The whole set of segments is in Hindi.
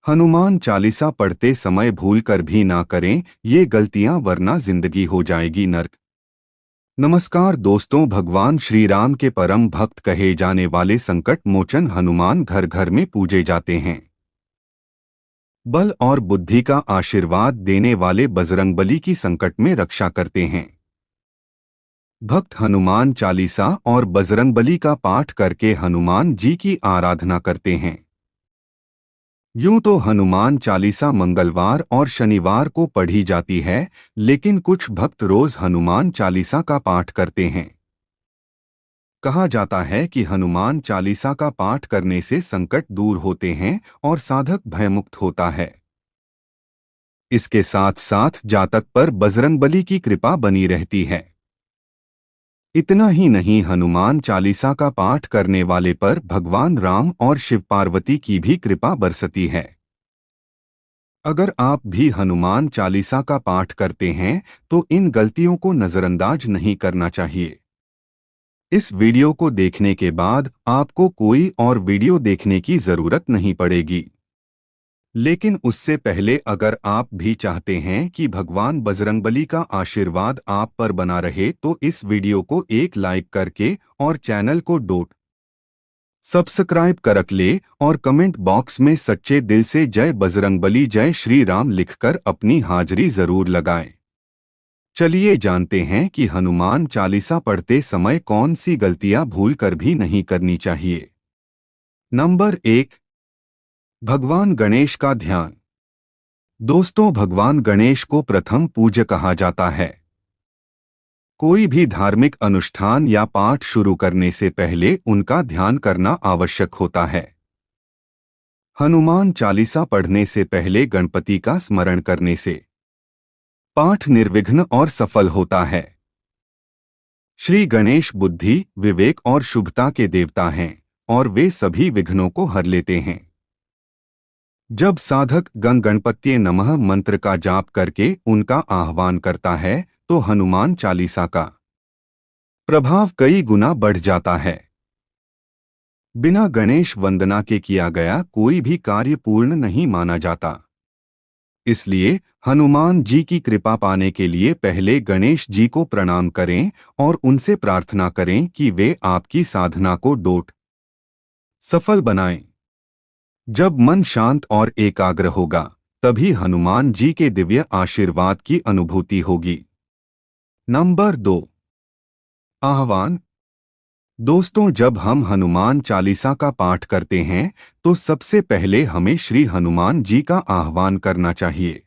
हनुमान चालीसा पढ़ते समय भूल कर भी ना करें ये गलतियां, वरना जिंदगी हो जाएगी नर्क। नमस्कार दोस्तों, भगवान श्री राम के परम भक्त कहे जाने वाले संकट मोचन हनुमान घर घर में पूजे जाते हैं। बल और बुद्धि का आशीर्वाद देने वाले बजरंगबली की संकट में रक्षा करते हैं। भक्त हनुमान चालीसा और बजरंगबली का पाठ करके हनुमान जी की आराधना करते हैं। यूं तो हनुमान चालीसा मंगलवार और शनिवार को पढ़ी जाती है, लेकिन कुछ भक्त रोज हनुमान चालीसा का पाठ करते हैं। कहा जाता है कि हनुमान चालीसा का पाठ करने से संकट दूर होते हैं और साधक भयमुक्त होता है। इसके साथ साथ जातक पर बजरंगबली की कृपा बनी रहती है। इतना ही नहीं, हनुमान चालीसा का पाठ करने वाले पर भगवान राम और शिव पार्वती की भी कृपा बरसती है। अगर आप भी हनुमान चालीसा का पाठ करते हैं तो इन गलतियों को नजरअंदाज नहीं करना चाहिए। इस वीडियो को देखने के बाद आपको कोई और वीडियो देखने की जरूरत नहीं पड़ेगी। लेकिन उससे पहले अगर आप भी चाहते हैं कि भगवान बजरंगबली का आशीर्वाद आप पर बना रहे तो इस वीडियो को एक लाइक करके और चैनल को सब्सक्राइब करक ले और कमेंट बॉक्स में सच्चे दिल से जय बजरंगबली जय श्री राम लिखकर अपनी हाजिरी जरूर लगाएं। चलिए जानते हैं कि हनुमान चालीसा पढ़ते समय कौन सी गलतियां भूल कर भी नहीं करनी चाहिए। नंबर 1, भगवान गणेश का ध्यान। दोस्तों, भगवान गणेश को प्रथम पूज्य कहा जाता है। कोई भी धार्मिक अनुष्ठान या पाठ शुरू करने से पहले उनका ध्यान करना आवश्यक होता है। हनुमान चालीसा पढ़ने से पहले गणपति का स्मरण करने से पाठ निर्विघ्न और सफल होता है। श्री गणेश बुद्धि, विवेक और शुभता के देवता हैं और वे सभी विघ्नों को हर लेते हैं। जब साधक गणपत्ये नमः मंत्र का जाप करके उनका आह्वान करता है तो हनुमान चालीसा का प्रभाव कई गुना बढ़ जाता है। बिना गणेश वंदना के किया गया कोई भी कार्य पूर्ण नहीं माना जाता। इसलिए हनुमान जी की कृपा पाने के लिए पहले गणेश जी को प्रणाम करें और उनसे प्रार्थना करें कि वे आपकी साधना को सफल बनाएं। जब मन शांत और एकाग्र होगा तभी हनुमान जी के दिव्य आशीर्वाद की अनुभूति होगी। नंबर 2, आह्वान। दोस्तों, जब हम हनुमान चालीसा का पाठ करते हैं तो सबसे पहले हमें श्री हनुमान जी का आह्वान करना चाहिए।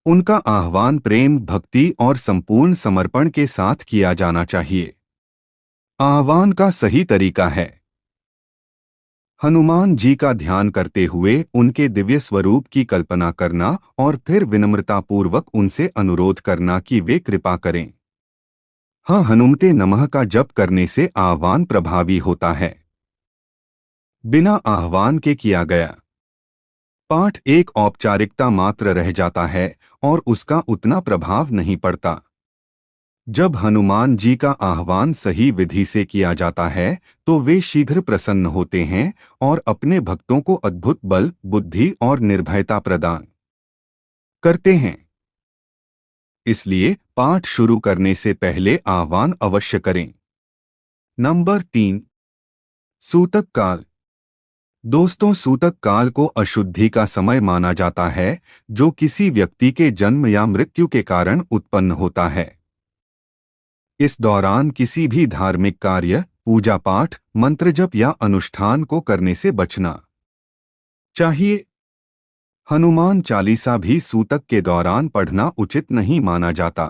उनका आह्वान प्रेम, भक्ति और संपूर्ण समर्पण के साथ किया जाना चाहिए। आह्वान का सही तरीका है हनुमान जी का ध्यान करते हुए उनके दिव्य स्वरूप की कल्पना करना और फिर विनम्रतापूर्वक उनसे अनुरोध करना कि वे कृपा करें। हाँ, हनुमते नमः का जप करने से आह्वान प्रभावी होता है। बिना आह्वान के किया गया पाठ एक औपचारिकता मात्र रह जाता है और उसका उतना प्रभाव नहीं पड़ता। जब हनुमान जी का आह्वान सही विधि से किया जाता है तो वे शीघ्र प्रसन्न होते हैं और अपने भक्तों को अद्भुत बल, बुद्धि और निर्भयता प्रदान करते हैं। इसलिए पाठ शुरू करने से पहले आह्वान अवश्य करें। नंबर 3, सूतक काल। दोस्तों, सूतक काल को अशुद्धि का समय माना जाता है जो किसी व्यक्ति के जन्म या मृत्यु के कारण उत्पन्न होता है। इस दौरान किसी भी धार्मिक कार्य, पूजा पाठ, मंत्र जप या अनुष्ठान को करने से बचना चाहिए। हनुमान चालीसा भी सूतक के दौरान पढ़ना उचित नहीं माना जाता।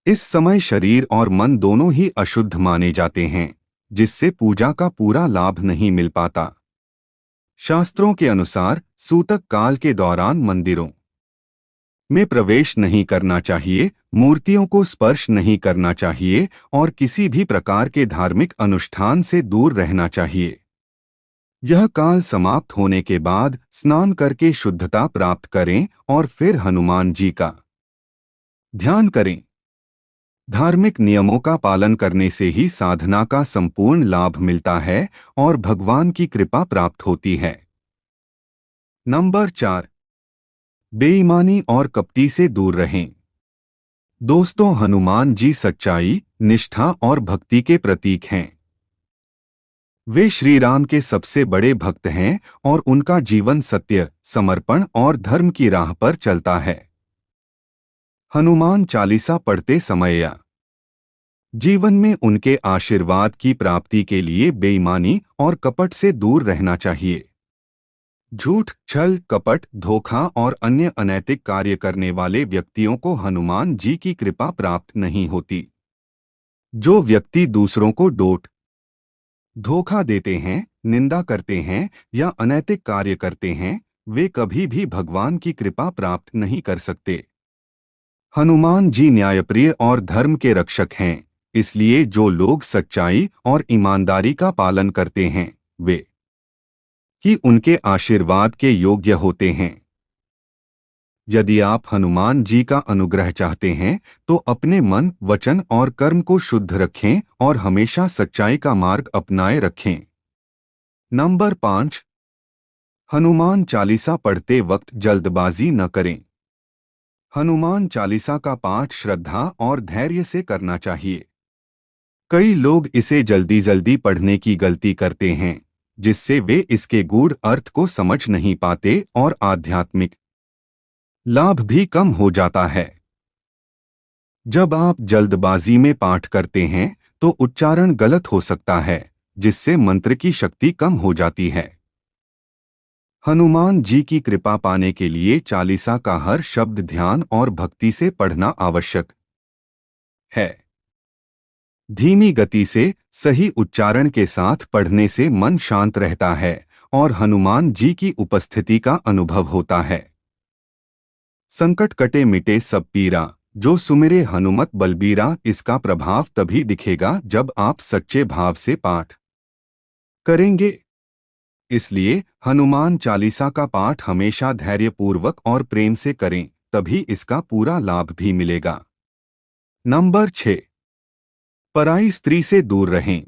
इस समय शरीर और मन दोनों ही अशुद्ध माने जाते हैं, जिससे पूजा का पूरा लाभ नहीं मिल पाता। शास्त्रों के अनुसार सूतक काल के दौरान मंदिरों में प्रवेश नहीं करना चाहिए, मूर्तियों को स्पर्श नहीं करना चाहिए और किसी भी प्रकार के धार्मिक अनुष्ठान से दूर रहना चाहिए। यह काल समाप्त होने के बाद स्नान करके शुद्धता प्राप्त करें और फिर हनुमान जी का ध्यान करें। धार्मिक नियमों का पालन करने से ही साधना का संपूर्ण लाभ मिलता है और भगवान की कृपा प्राप्त होती है। नंबर 4, बेईमानी और कपटी से दूर रहें। दोस्तों, हनुमान जी सच्चाई, निष्ठा और भक्ति के प्रतीक हैं। वे श्री राम के सबसे बड़े भक्त हैं और उनका जीवन सत्य, समर्पण और धर्म की राह पर चलता है। हनुमान चालीसा पढ़ते समय या जीवन में उनके आशीर्वाद की प्राप्ति के लिए बेईमानी और कपट से दूर रहना चाहिए। झूठ, छल, कपट, धोखा और अन्य अनैतिक कार्य करने वाले व्यक्तियों को हनुमान जी की कृपा प्राप्त नहीं होती। जो व्यक्ति दूसरों को धोखा देते हैं, निंदा करते हैं या अनैतिक कार्य करते हैं, वे कभी भी भगवान की कृपा प्राप्त नहीं कर सकते। हनुमान जी न्यायप्रिय और धर्म के रक्षक हैं, इसलिए जो लोग सच्चाई और ईमानदारी का पालन करते हैं, वे ही उनके आशीर्वाद के योग्य होते हैं। यदि आप हनुमान जी का अनुग्रह चाहते हैं, तो अपने मन, वचन और कर्म को शुद्ध रखें और हमेशा सच्चाई का मार्ग अपनाए रखें। नंबर 5, हनुमान चालीसा पढ़ते वक्त जल्दबाजी न करें। हनुमान चालीसा का पाठ श्रद्धा और धैर्य से करना चाहिए। कई लोग इसे जल्दी जल्दी पढ़ने की गलती करते हैं, जिससे वे इसके गूढ़ अर्थ को समझ नहीं पाते और आध्यात्मिक लाभ भी कम हो जाता है। जब आप जल्दबाजी में पाठ करते हैं, तो उच्चारण गलत हो सकता है, जिससे मंत्र की शक्ति कम हो जाती है। हनुमान जी की कृपा पाने के लिए चालीसा का हर शब्द ध्यान और भक्ति से पढ़ना आवश्यक है। धीमी गति से सही उच्चारण के साथ पढ़ने से मन शांत रहता है और हनुमान जी की उपस्थिति का अनुभव होता है। संकट कटे मिटे सब पीरा, जो सुमिरे हनुमत बलबीरा। इसका प्रभाव तभी दिखेगा जब आप सच्चे भाव से पाठ करेंगे। इसलिए हनुमान चालीसा का पाठ हमेशा धैर्यपूर्वक और प्रेम से करें, तभी इसका पूरा लाभ भी मिलेगा। नंबर 6, पराई स्त्री से दूर रहें।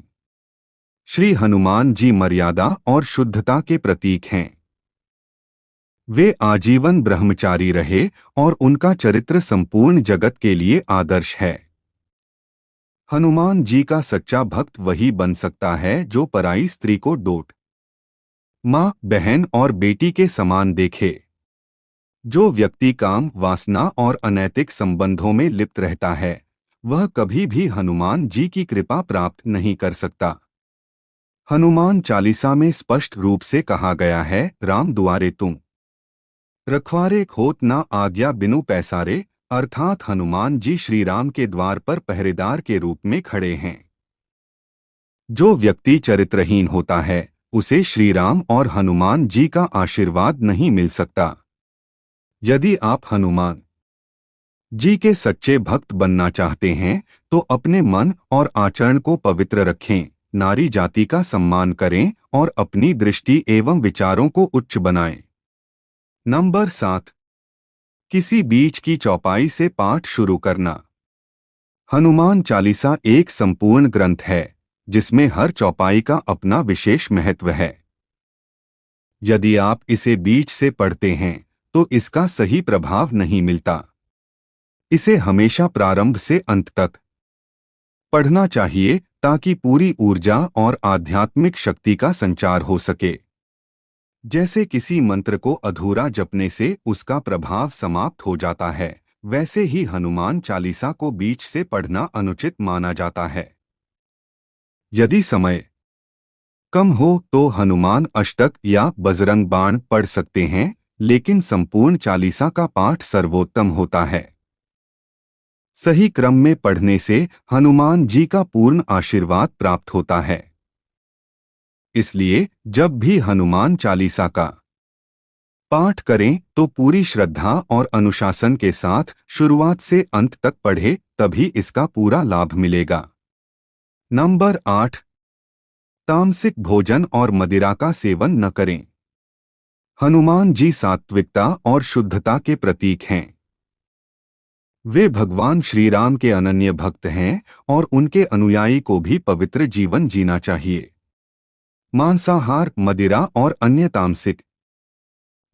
श्री हनुमान जी मर्यादा और शुद्धता के प्रतीक हैं। वे आजीवन ब्रह्मचारी रहे और उनका चरित्र संपूर्ण जगत के लिए आदर्श है। हनुमान जी का सच्चा भक्त वही बन सकता है जो पराई स्त्री को माँ, बहन और बेटी के समान देखे। जो व्यक्ति काम, वासना और अनैतिक संबंधों में लिप्त रहता है, वह कभी भी हनुमान जी की कृपा प्राप्त नहीं कर सकता। हनुमान चालीसा में स्पष्ट रूप से कहा गया है, राम दुआरे तुम रखवारे, खोत ना आज्ञा बिनु पैसारे। अर्थात हनुमान जी श्री राम के द्वार पर पहरेदार के रूप में खड़े हैं। जो व्यक्ति चरित्रहीन होता है, उसे श्री राम और हनुमान जी का आशीर्वाद नहीं मिल सकता। यदि आप हनुमान जी के सच्चे भक्त बनना चाहते हैं, तो अपने मन और आचरण को पवित्र रखें, नारी जाति का सम्मान करें और अपनी दृष्टि एवं विचारों को उच्च बनाएं। नंबर 7, किसी बीच की चौपाई से पाठ शुरू करना। हनुमान चालीसा एक संपूर्ण ग्रंथ है, जिसमें हर चौपाई का अपना विशेष महत्व है। यदि आप इसे बीच से पढ़ते हैं, तो इसका सही प्रभाव नहीं मिलता। इसे हमेशा प्रारंभ से अंत तक पढ़ना चाहिए, ताकि पूरी ऊर्जा और आध्यात्मिक शक्ति का संचार हो सके। जैसे किसी मंत्र को अधूरा जपने से उसका प्रभाव समाप्त हो जाता है, वैसे ही हनुमान चालीसा को बीच से पढ़ना अनुचित माना जाता है। यदि समय कम हो तो हनुमान अष्टक या बजरंग बाण पढ़ सकते हैं, लेकिन संपूर्ण चालीसा का पाठ सर्वोत्तम होता है। सही क्रम में पढ़ने से हनुमान जी का पूर्ण आशीर्वाद प्राप्त होता है। इसलिए जब भी हनुमान चालीसा का पाठ करें, तो पूरी श्रद्धा और अनुशासन के साथ शुरुआत से अंत तक पढ़ें, तभी इसका पूरा लाभ मिलेगा। नंबर 8, तामसिक भोजन और मदिरा का सेवन न करें। हनुमान जी सात्विकता और शुद्धता के प्रतीक हैं। वे भगवान श्री राम के अनन्य भक्त हैं और उनके अनुयायी को भी पवित्र जीवन जीना चाहिए। मांसाहार, मदिरा और अन्य तामसिक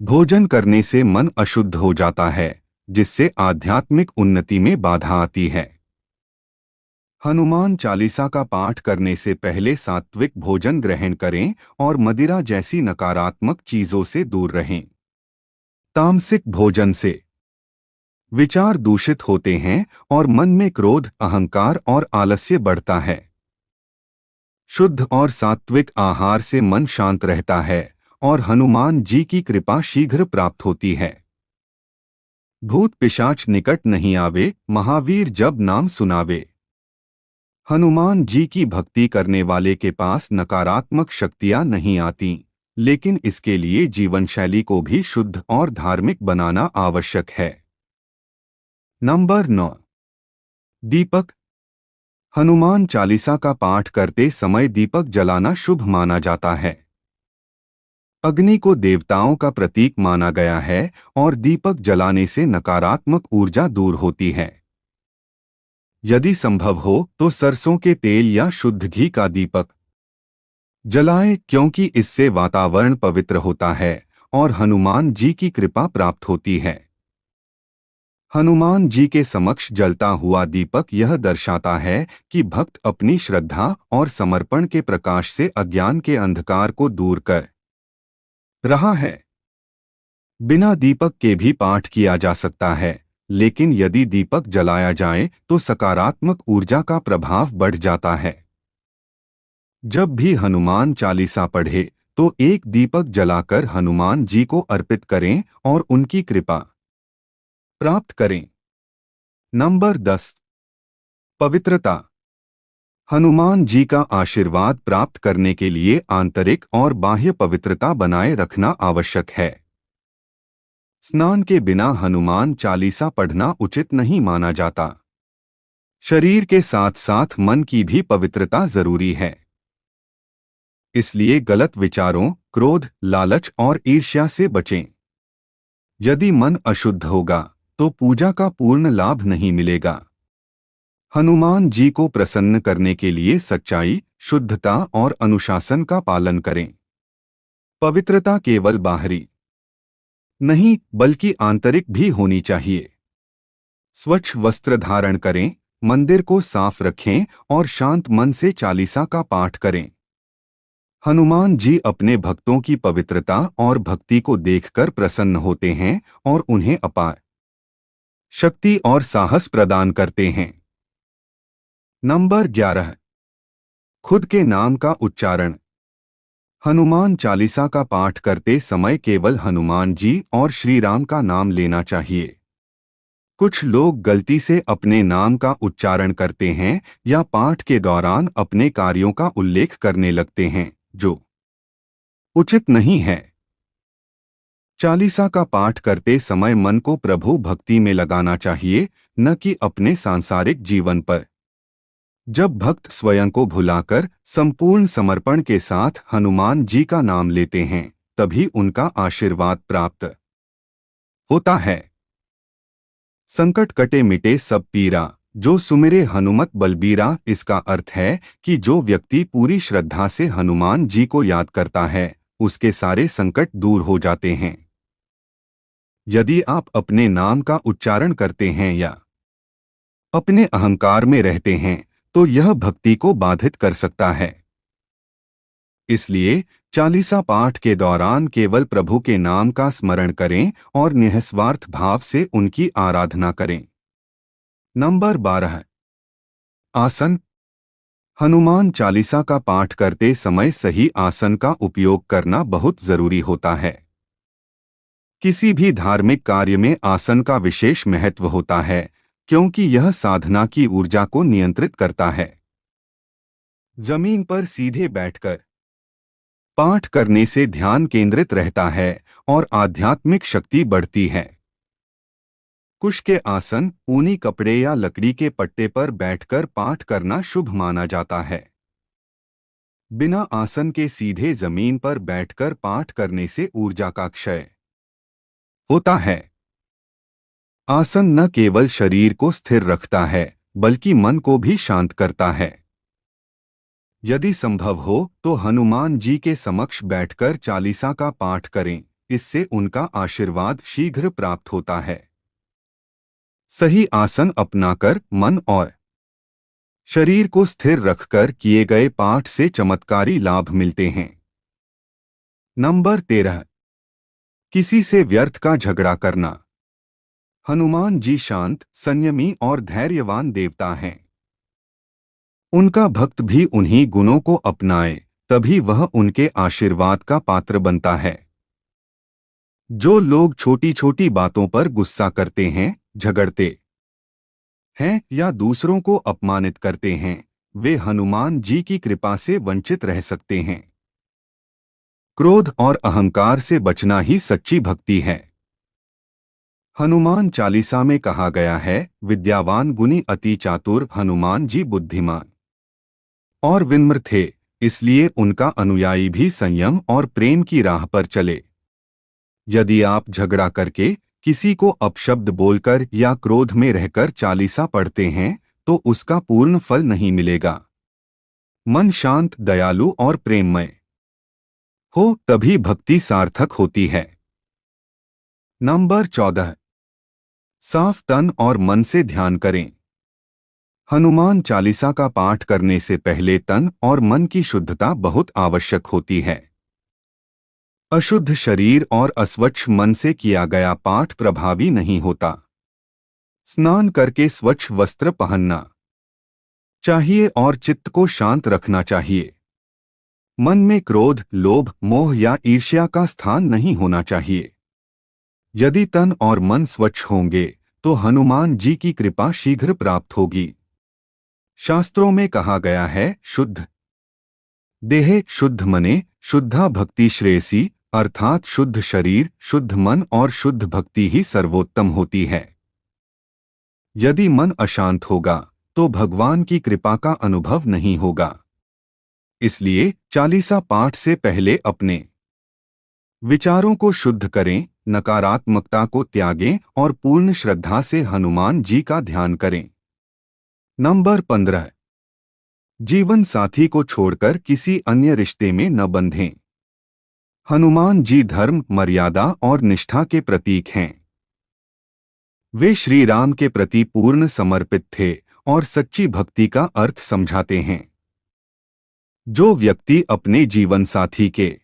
भोजन करने से मन अशुद्ध हो जाता है, जिससे आध्यात्मिक उन्नति में बाधा आती है। हनुमान चालीसा का पाठ करने से पहले सात्विक भोजन ग्रहण करें और मदिरा जैसी नकारात्मक चीजों से दूर रहें। तामसिक भोजन से विचार दूषित होते हैं और मन में क्रोध, अहंकार और आलस्य बढ़ता है। शुद्ध और सात्विक आहार से मन शांत रहता है और हनुमान जी की कृपा शीघ्र प्राप्त होती है। भूत पिशाच निकट नहीं आवे, महावीर जब नाम सुनावे। हनुमान जी की भक्ति करने वाले के पास नकारात्मक शक्तियां नहीं आती, लेकिन इसके लिए जीवन शैली को भी शुद्ध और धार्मिक बनाना आवश्यक है। नंबर 9। दीपक। हनुमान चालीसा का पाठ करते समय दीपक जलाना शुभ माना जाता है। अग्नि को देवताओं का प्रतीक माना गया है और दीपक जलाने से नकारात्मक ऊर्जा दूर होती है। यदि संभव हो तो सरसों के तेल या शुद्ध घी का दीपक जलाएं, क्योंकि इससे वातावरण पवित्र होता है और हनुमान जी की कृपा प्राप्त होती है। हनुमान जी के समक्ष जलता हुआ दीपक यह दर्शाता है कि भक्त अपनी श्रद्धा और समर्पण के प्रकाश से अज्ञान के अंधकार को दूर कर रहा है। बिना दीपक के भी पाठ किया जा सकता है, लेकिन यदि दीपक जलाया जाए तो सकारात्मक ऊर्जा का प्रभाव बढ़ जाता है। जब भी हनुमान चालीसा पढ़े तो एक दीपक जलाकर हनुमान जी को अर्पित करें और उनकी कृपा प्राप्त करें। नंबर 10। पवित्रता। हनुमान जी का आशीर्वाद प्राप्त करने के लिए आंतरिक और बाह्य पवित्रता बनाए रखना आवश्यक है। स्नान के बिना हनुमान चालीसा पढ़ना उचित नहीं माना जाता। शरीर के साथ साथ मन की भी पवित्रता जरूरी है। इसलिए गलत विचारों, क्रोध, लालच और ईर्ष्या से बचें। यदि मन अशुद्ध होगा तो पूजा का पूर्ण लाभ नहीं मिलेगा। हनुमान जी को प्रसन्न करने के लिए सच्चाई, शुद्धता और अनुशासन का पालन करें। पवित्रता केवल बाहरी नहीं बल्कि आंतरिक भी होनी चाहिए। स्वच्छ वस्त्र धारण करें, मंदिर को साफ रखें और शांत मन से चालीसा का पाठ करें। हनुमान जी अपने भक्तों की पवित्रता और भक्ति को देखकर प्रसन्न होते हैं और उन्हें अपार शक्ति और साहस प्रदान करते हैं। नंबर 11। खुद के नाम का उच्चारण। हनुमान चालीसा का पाठ करते समय केवल हनुमान जी और श्री राम का नाम लेना चाहिए। कुछ लोग गलती से अपने नाम का उच्चारण करते हैं या पाठ के दौरान अपने कार्यों का उल्लेख करने लगते हैं, जो उचित नहीं है। चालीसा का पाठ करते समय मन को प्रभु भक्ति में लगाना चाहिए, न कि अपने सांसारिक जीवन पर। जब भक्त स्वयं को भुलाकर संपूर्ण समर्पण के साथ हनुमान जी का नाम लेते हैं, तभी उनका आशीर्वाद प्राप्त होता है। संकट कटे मिटे सब पीरा, जो सुमिरे हनुमत बलबीरा। इसका अर्थ है कि जो व्यक्ति पूरी श्रद्धा से हनुमान जी को याद करता है, उसके सारे संकट दूर हो जाते हैं। यदि आप अपने नाम का उच्चारण करते हैं या अपने अहंकार में रहते हैं, तो यह भक्ति को बाधित कर सकता है। इसलिए चालीसा पाठ के दौरान केवल प्रभु के नाम का स्मरण करें और निःस्वार्थ भाव से उनकी आराधना करें। नंबर 12। आसन। हनुमान चालीसा का पाठ करते समय सही आसन का उपयोग करना बहुत जरूरी होता है। किसी भी धार्मिक कार्य में आसन का विशेष महत्व होता है, क्योंकि यह साधना की ऊर्जा को नियंत्रित करता है। जमीन पर सीधे बैठकर पाठ करने से ध्यान केंद्रित रहता है और आध्यात्मिक शक्ति बढ़ती है। कुश के आसन, ऊनी कपड़े या लकड़ी के पट्टे पर बैठकर पाठ करना शुभ माना जाता है। बिना आसन के सीधे जमीन पर बैठकर पाठ करने से ऊर्जा का क्षय होता है। आसन न केवल शरीर को स्थिर रखता है, बल्कि मन को भी शांत करता है। यदि संभव हो तो हनुमान जी के समक्ष बैठकर चालीसा का पाठ करें, इससे उनका आशीर्वाद शीघ्र प्राप्त होता है। सही आसन अपनाकर मन और शरीर को स्थिर रखकर किए गए पाठ से चमत्कारी लाभ मिलते हैं। नंबर 13। किसी से व्यर्थ का झगड़ा करना। हनुमान जी शांत, संयमी और धैर्यवान देवता हैं। उनका भक्त भी उन्हीं गुणों को अपनाए, तभी वह उनके आशीर्वाद का पात्र बनता है। जो लोग छोटी छोटी बातों पर गुस्सा करते हैं, झगड़ते हैं या दूसरों को अपमानित करते हैं, वे हनुमान जी की कृपा से वंचित रह सकते हैं। क्रोध और अहंकार से बचना ही सच्ची भक्ति है। हनुमान चालीसा में कहा गया है, विद्यावान गुणी अति चातुर, हनुमान जी बुद्धिमान और विनम्र थे, इसलिए उनका अनुयायी भी संयम और प्रेम की राह पर चले। यदि आप झगड़ा करके, किसी को अपशब्द बोलकर या क्रोध में रहकर चालीसा पढ़ते हैं, तो उसका पूर्ण फल नहीं मिलेगा। मन शांत, दयालु और प्रेममय हो, तभी भक्ति सार्थक होती है। नंबर 14। साफ तन और मन से ध्यान करें। हनुमान चालीसा का पाठ करने से पहले तन और मन की शुद्धता बहुत आवश्यक होती है। अशुद्ध शरीर और अस्वच्छ मन से किया गया पाठ प्रभावी नहीं होता। स्नान करके स्वच्छ वस्त्र पहनना चाहिए और चित्त को शांत रखना चाहिए। मन में क्रोध, लोभ, मोह या ईर्ष्या का स्थान नहीं होना चाहिए। यदि तन और मन स्वच्छ होंगे, तो हनुमान जी की कृपा शीघ्र प्राप्त होगी। शास्त्रों में कहा गया है, शुद्ध देह शुद्ध मने शुद्धा भक्ति श्रेयसी, अर्थात शुद्ध शरीर, शुद्ध मन और शुद्ध भक्ति ही सर्वोत्तम होती है। यदि मन अशांत होगा, तो भगवान की कृपा का अनुभव नहीं होगा। इसलिए चालीसा पाठ से पहले अपने विचारों को शुद्ध करें, नकारात्मकता को त्यागें और पूर्ण श्रद्धा से हनुमान जी का ध्यान करें। नंबर 15। जीवन साथी को छोड़कर किसी अन्य रिश्ते में न बंधें। हनुमान जी धर्म, मर्यादा और निष्ठा के प्रतीक हैं। वे श्री राम के प्रति पूर्ण समर्पित थे और सच्ची भक्ति का अर्थ समझाते हैं। जो व्यक्ति अपने जीवन साथी के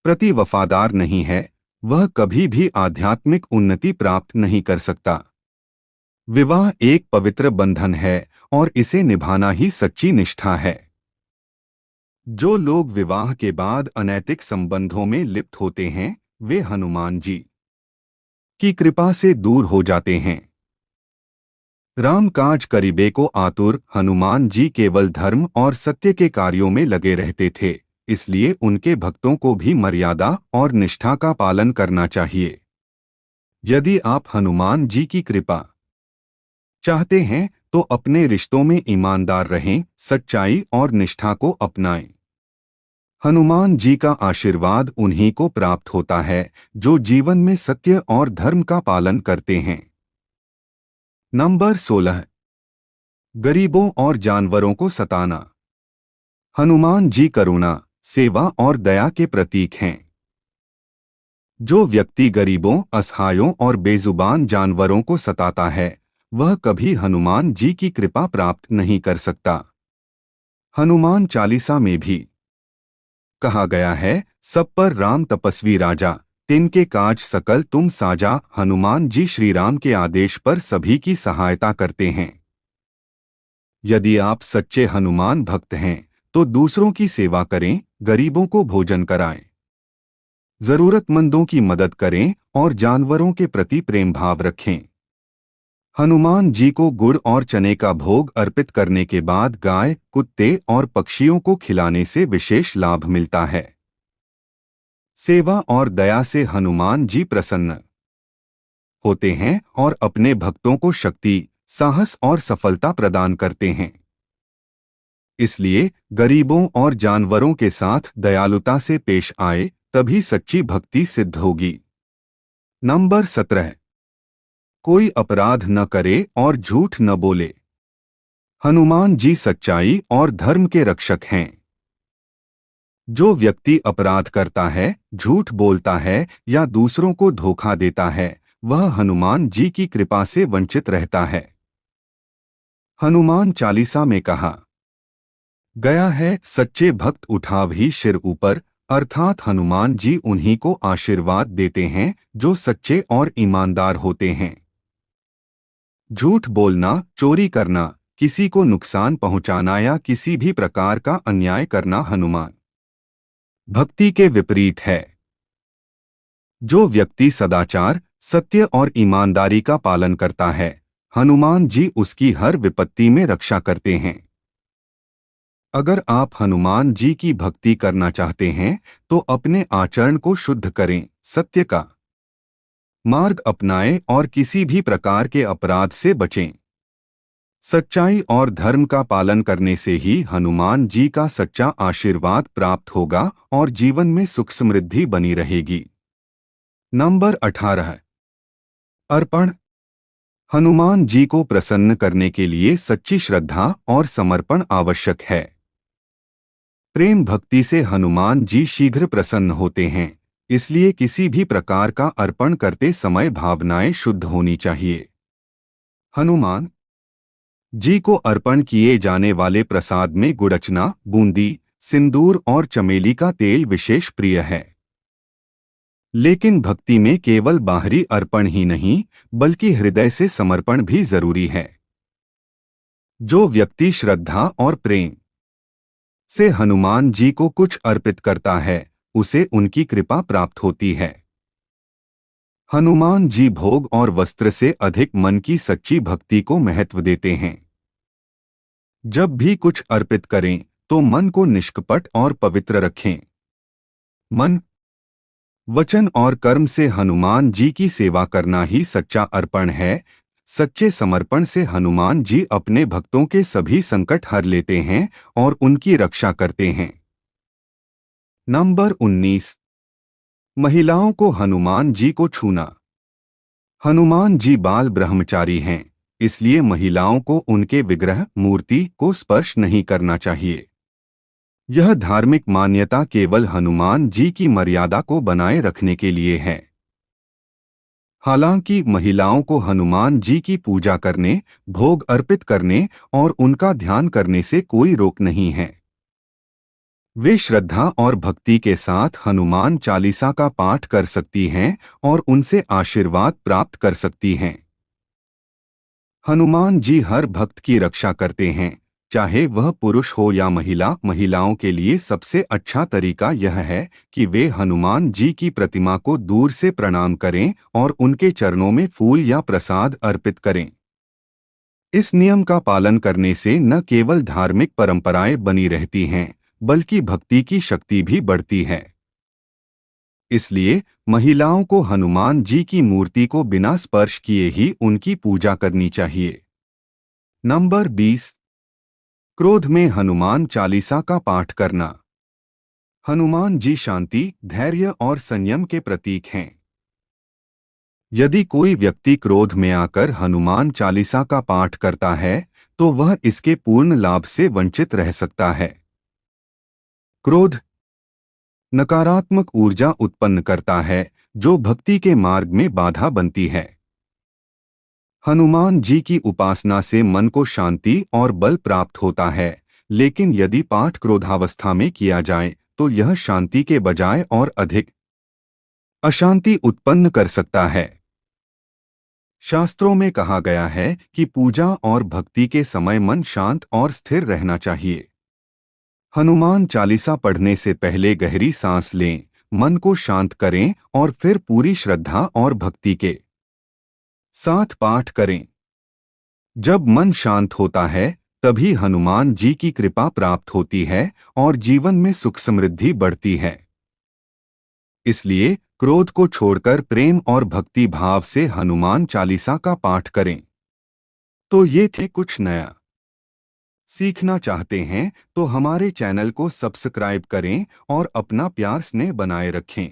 प्रति वफादार नहीं है, वह कभी भी आध्यात्मिक उन्नति प्राप्त नहीं कर सकता। विवाह एक पवित्र बंधन है और इसे निभाना ही सच्ची निष्ठा है। जो लोग विवाह के बाद अनैतिक संबंधों में लिप्त होते हैं, वे हनुमान जी की कृपा से दूर हो जाते हैं। राम काज करिबे को आतुर, हनुमान जी केवल धर्म और सत्य के कार्यों में लगे रहते थे, इसलिए उनके भक्तों को भी मर्यादा और निष्ठा का पालन करना चाहिए। यदि आप हनुमान जी की कृपा चाहते हैं, तो अपने रिश्तों में ईमानदार रहें, सच्चाई और निष्ठा को अपनाएं। हनुमान जी का आशीर्वाद उन्हीं को प्राप्त होता है जो जीवन में सत्य और धर्म का पालन करते हैं। नंबर 16। गरीबों और जानवरों को सताना। हनुमान जी करुणा, सेवा और दया के प्रतीक हैं। जो व्यक्ति गरीबों, असहायों और बेजुबान जानवरों को सताता है, वह कभी हनुमान जी की कृपा प्राप्त नहीं कर सकता। हनुमान चालीसा में भी कहा गया है, सब पर राम तपस्वी राजा, तिनके काज सकल तुम साजा। हनुमान जी श्री राम के आदेश पर सभी की सहायता करते हैं। यदि आप सच्चे हनुमान भक्त हैं, तो दूसरों की सेवा करें, गरीबों को भोजन कराएं, जरूरतमंदों की मदद करें और जानवरों के प्रति प्रेम भाव रखें। हनुमान जी को गुड़ और चने का भोग अर्पित करने के बाद गाय, कुत्ते और पक्षियों को खिलाने से विशेष लाभ मिलता है। सेवा और दया से हनुमान जी प्रसन्न होते हैं और अपने भक्तों को शक्ति, साहस और सफलता प्रदान करते हैं। इसलिए गरीबों और जानवरों के साथ दयालुता से पेश आए, तभी सच्ची भक्ति सिद्ध होगी। नंबर 17। कोई अपराध न करे और झूठ न बोले। हनुमान जी सच्चाई और धर्म के रक्षक हैं। जो व्यक्ति अपराध करता है, झूठ बोलता है या दूसरों को धोखा देता है, वह हनुमान जी की कृपा से वंचित रहता है। हनुमान चालीसा में कहा गया है, सच्चे भक्त उठाव ही सिर ऊपर, अर्थात हनुमान जी उन्हीं को आशीर्वाद देते हैं जो सच्चे और ईमानदार होते हैं। झूठ बोलना, चोरी करना, किसी को नुकसान पहुंचाना या किसी भी प्रकार का अन्याय करना हनुमान भक्ति के विपरीत है। जो व्यक्ति सदाचार, सत्य और ईमानदारी का पालन करता है, हनुमान जी उसकी हर विपत्ति में रक्षा करते हैं। अगर आप हनुमान जी की भक्ति करना चाहते हैं तो अपने आचरण को शुद्ध करें, सत्य का मार्ग अपनाएं और किसी भी प्रकार के अपराध से बचें। सच्चाई और धर्म का पालन करने से ही हनुमान जी का सच्चा आशीर्वाद प्राप्त होगा और जीवन में सुख समृद्धि बनी रहेगी। नंबर 18। अर्पण। हनुमान जी को प्रसन्न करने के लिए सच्ची श्रद्धा और समर्पण आवश्यक है। प्रेम भक्ति से हनुमान जी शीघ्र प्रसन्न होते हैं, इसलिए किसी भी प्रकार का अर्पण करते समय भावनाएं शुद्ध होनी चाहिए। हनुमान जी को अर्पण किए जाने वाले प्रसाद में गुड़चना, बूंदी, सिंदूर और चमेली का तेल विशेष प्रिय है। लेकिन भक्ति में केवल बाहरी अर्पण ही नहीं, बल्कि हृदय से समर्पण भी जरूरी है। जो व्यक्ति श्रद्धा और प्रेम से हनुमान जी को कुछ अर्पित करता है, उसे उनकी कृपा प्राप्त होती है। हनुमान जी भोग और वस्त्र से अधिक मन की सच्ची भक्ति को महत्व देते हैं। जब भी कुछ अर्पित करें तो मन को निष्कपट और पवित्र रखें। मन, वचन और कर्म से हनुमान जी की सेवा करना ही सच्चा अर्पण है। सच्चे समर्पण से हनुमान जी अपने भक्तों के सभी संकट हर लेते हैं और उनकी रक्षा करते हैं। नंबर 19। महिलाओं को हनुमान जी को छूना। हनुमान जी बाल ब्रह्मचारी हैं, इसलिए महिलाओं को उनके विग्रह, मूर्ति को स्पर्श नहीं करना चाहिए। यह धार्मिक मान्यता केवल हनुमान जी की मर्यादा को बनाए रखने के लिए है। हालांकि महिलाओं को हनुमान जी की पूजा करने, भोग अर्पित करने और उनका ध्यान करने से कोई रोक नहीं है। वे श्रद्धा और भक्ति के साथ हनुमान चालीसा का पाठ कर सकती हैं और उनसे आशीर्वाद प्राप्त कर सकती हैं। हनुमान जी हर भक्त की रक्षा करते हैं, चाहे वह पुरुष हो या महिला। महिलाओं के लिए सबसे अच्छा तरीका यह है कि वे हनुमान जी की प्रतिमा को दूर से प्रणाम करें और उनके चरणों में फूल या प्रसाद अर्पित करें। इस नियम का पालन करने से न केवल धार्मिक परंपराएं बनी रहती हैं, बल्कि भक्ति की शक्ति भी बढ़ती है। इसलिए महिलाओं को हनुमान जी की मूर्ति को बिना स्पर्श किए ही उनकी पूजा करनी चाहिए। नंबर 20। क्रोध में हनुमान चालीसा का पाठ करना। हनुमान जी शांति, धैर्य और संयम के प्रतीक हैं। यदि कोई व्यक्ति क्रोध में आकर हनुमान चालीसा का पाठ करता है तो वह इसके पूर्ण लाभ से वंचित रह सकता है। क्रोध नकारात्मक ऊर्जा उत्पन्न करता है जो भक्ति के मार्ग में बाधा बनती है। हनुमान जी की उपासना से मन को शांति और बल प्राप्त होता है, लेकिन यदि पाठ क्रोधावस्था में किया जाए तो यह शांति के बजाय और अधिक अशांति उत्पन्न कर सकता है। शास्त्रों में कहा गया है कि पूजा और भक्ति के समय मन शांत और स्थिर रहना चाहिए। हनुमान चालीसा पढ़ने से पहले गहरी सांस लें, मन को शांत करें और फिर पूरी श्रद्धा और भक्ति के साथ पाठ करें। जब मन शांत होता है तभी हनुमान जी की कृपा प्राप्त होती है और जीवन में सुख समृद्धि बढ़ती है। इसलिए क्रोध को छोड़कर प्रेम और भक्ति भाव से हनुमान चालीसा का पाठ करें। तो ये थे कुछ नया। सीखना चाहते हैं तो हमारे चैनल को सब्सक्राइब करें और अपना प्यार स्नेह बनाए रखें।